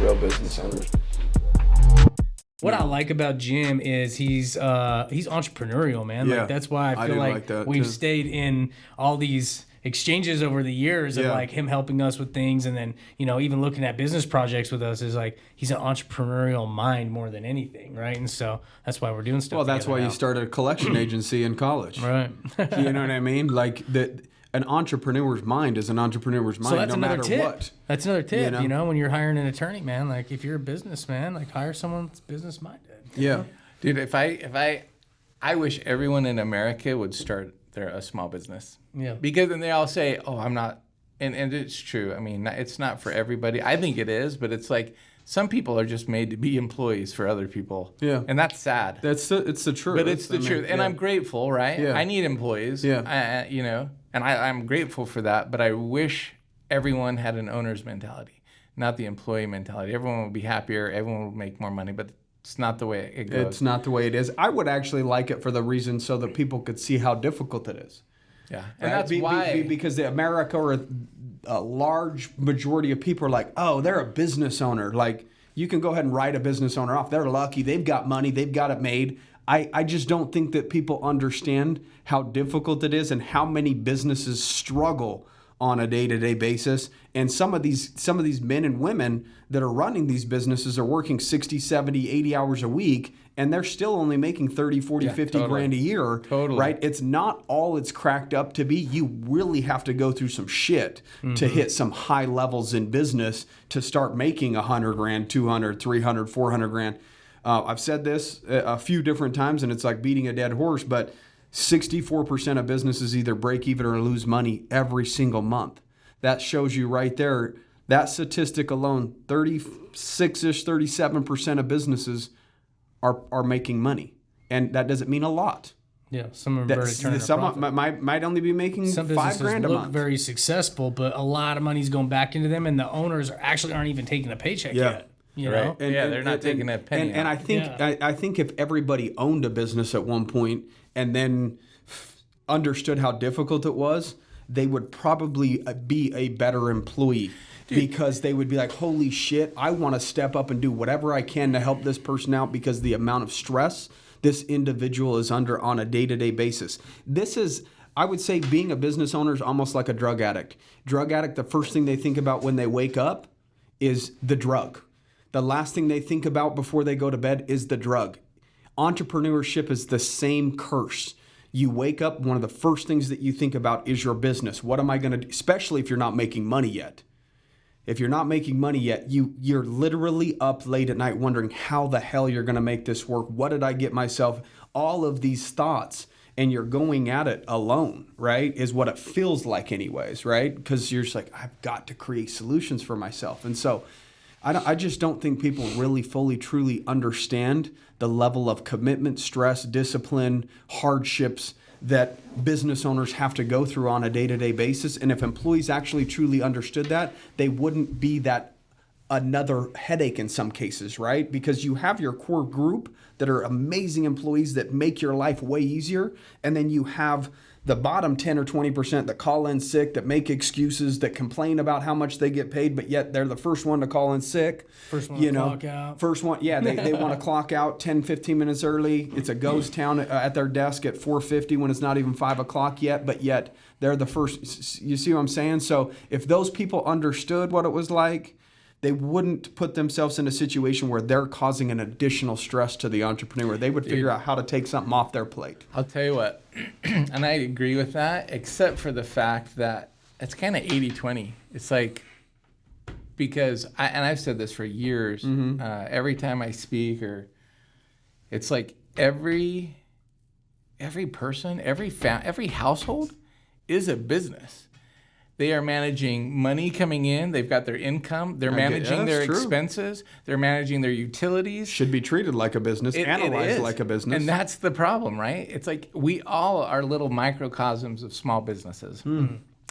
real business owners. What I like about Jim is he's entrepreneurial, man. Yeah, Like that's why I I feel do like like that, we've too. stayed in all these exchanges over the years of Yeah. like him helping us with things, and then even looking at business projects with us is like he's an entrepreneurial mind more than anything, right? And so that's why we're doing stuff. Well, that's why together you now. started a collection agency in college. Right. You know what I mean? Like an entrepreneur's mind is an entrepreneur's mind, So that's no another matter tip. what. That's another tip. You know? When you're hiring an attorney, man, like if you're a businessman, like hire someone that's business minded. Yeah. Dude, if I wish everyone in America would start a small business. Yeah. Because then they all say, "Oh, I'm not," and it's true. I mean, it's not for everybody. I think it is, but it's like some people are just made to be employees for other people. Yeah. And that's sad. It's the truth. But it's the truth, and yeah. I'm grateful, right? Yeah. I need employees. Yeah. And I'm grateful for that. But I wish everyone had an owner's mentality, not the employee mentality. Everyone would be happier. Everyone would make more money. But it's not the way it goes. It's not the way it is. I would actually like it for the reason so that people could see how difficult it is. Yeah, and Right? that's why. Because America or a large majority of people are like, oh, they're a business owner. Like, you can go ahead and write a business owner off. They're lucky. They've got money. They've got it made. I just don't think that people understand how difficult it is and how many businesses struggle on a day-to-day basis. And some of these men and women that are running these businesses are working 60, 70, 80 hours a week, and they're still only making 30, 40, 50 totally. grand a year. Totally. Right? It's not all it's cracked up to be. You really have to go through some shit to hit some high levels in business to start making 100 grand, 200, 300, 400 grand. I've said this a few different times, and it's like beating a dead horse, but 64% of businesses either break even or lose money every single month. That shows you right there, that statistic alone, 36-ish, 37% of businesses are making money. And that doesn't mean a lot. Yeah, some of them are turning a Some profit. might only be making Some $5 businesses grand a look month. very successful, but a lot of money's going back into them, and the owners aren't even taking a paycheck yet. You know? Right. They're not taking a penny And out. I think Yeah. I think if everybody owned a business at one point and then understood how difficult it was, they would probably be a better employee. Because they would be like, holy shit, I want to step up and do whatever I can to help this person out because the amount of stress this individual is under on a day-to-day basis. This is, I would say, being a business owner is almost like a drug addict. Drug addict, the first thing they think about when they wake up is the drug. The last thing they think about before they go to bed is the drug. Entrepreneurship is the same curse. You wake up, one of the first things that you think about is your business. What am I going to do? Especially if you're not making money yet. If you're not making money yet, you're literally up late at night wondering how the hell you're going to make this work. What did I get myself? All of these thoughts, and you're going at it alone, right? Is what it feels like anyways, right? Because you're just like, I've got to create solutions for myself. And so I just don't think people really fully, truly understand the level of commitment, stress, discipline, hardships that business owners have to go through on a day-to-day basis. And if employees actually truly understood that, they wouldn't be that another headache in some cases, right? Because you have your core group that are amazing employees that make your life way easier. And then you have the bottom 10 or 20% that call in sick, that make excuses, that complain about how much they get paid, but yet they're the first one to call in sick. First one to clock out. First one, yeah, they want to clock out 10, 15 minutes early. It's a ghost town at their desk at 4:50 when it's not even 5 o'clock yet, but yet they're the first. You see what I'm saying? So if those people understood what it was like, they wouldn't put themselves in a situation where they're causing an additional stress to the entrepreneur. They would figure out how to take something off their plate. I'll tell you what, and I agree with that, except for the fact that it's kind of 80-20. It's like, because, I've said this for years, every time I speak, or it's like every person, every household is a business. They are managing money coming in. They've got their income. They're managing their expenses. They're managing their utilities. Should be treated like a business, analyzed like a business. And that's the problem, right? It's like we all are little microcosms of small businesses.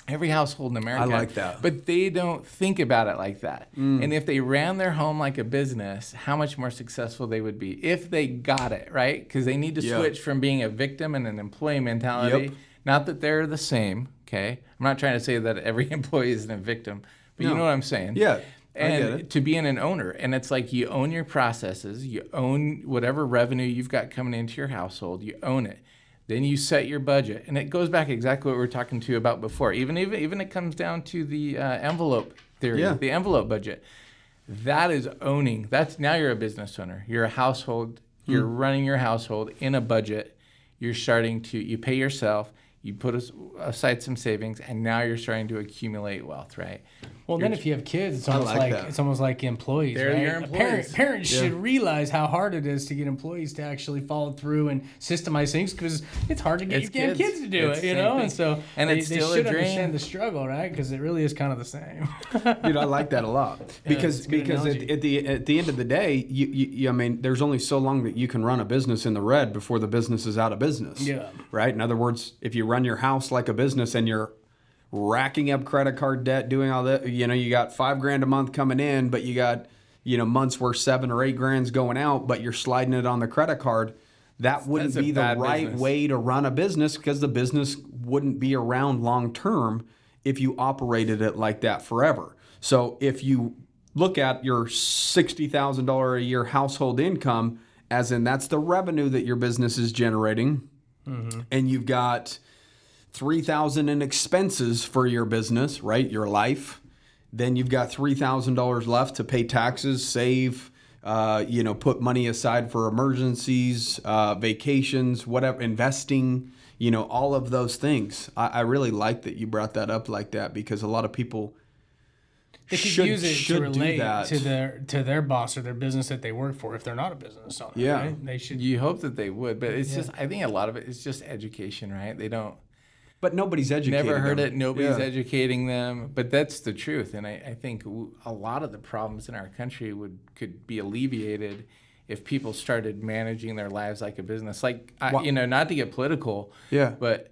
Every household in America. I like that. But they don't think about it like that. And if they ran their home like a business, how much more successful they would be if they got it, right? Because they need to switch from being a victim and an employee mentality. Yep. Not that they're the same, okay? I'm not trying to say that every employee isn't a victim, but you know what I'm saying. Yeah. get And it. to being an owner. And it's like you own your processes, you own whatever revenue you've got coming into your household, you own it. Then you set your budget. And it goes back exactly what we were talking to you about before. Even it comes down to the envelope theory, Yeah. the envelope budget. That is owning. That's now you're a business owner. You're a household. You're running your household in a budget. You're starting to, you pay yourself, you put aside some savings, and now you're starting to accumulate wealth, right? Well, then if you have kids, it's almost like like that. it's almost like employees. They're right? your employees. Parents should realize how hard it is to get employees to actually follow through and systemize things because it's hard to get It's your damn kids to do It's it, you the same know. thing. And so And they, it's they still a should drain. understand the struggle, right? Because it really is kind of the same. Dude, I like that a lot because it's a good analogy. at the end of the day, you I mean, there's only so long that you can run a business in the red before the business is out of business. Yeah. Right. In other words, if you run your house like a business and you're racking up credit card debt, doing all that, you know, you got $5,000 a month coming in, but you got, you know, months where 7 or 8 grand's going out, but you're sliding it on the credit card. That wouldn't That's a be the bad right business. way to run a business because the business wouldn't be around long term if you operated it like that forever. So if you look at your $60,000 a year household income, as in that's the revenue that your business is generating, and you've got $3,000 in expenses for your business, right? Your life. Then you've got $3,000 left to pay taxes, save, you know, put money aside for emergencies, vacations, whatever, investing, you know, all of those things. I really like that you brought that up like that because a lot of people They could should, use it should to relate do that. to their boss or their business that they work for if they're not a business owner. Yeah. Right? They should. You hope that they would, but it's just, I think a lot of it is just education, right? They don't, But nobody's educated. never heard them. it. Nobody's Yeah. educating them, but that's the truth. And I think a lot of the problems in our country could be alleviated if people started managing their lives like a business. Like, you know, not to get political, Yeah. but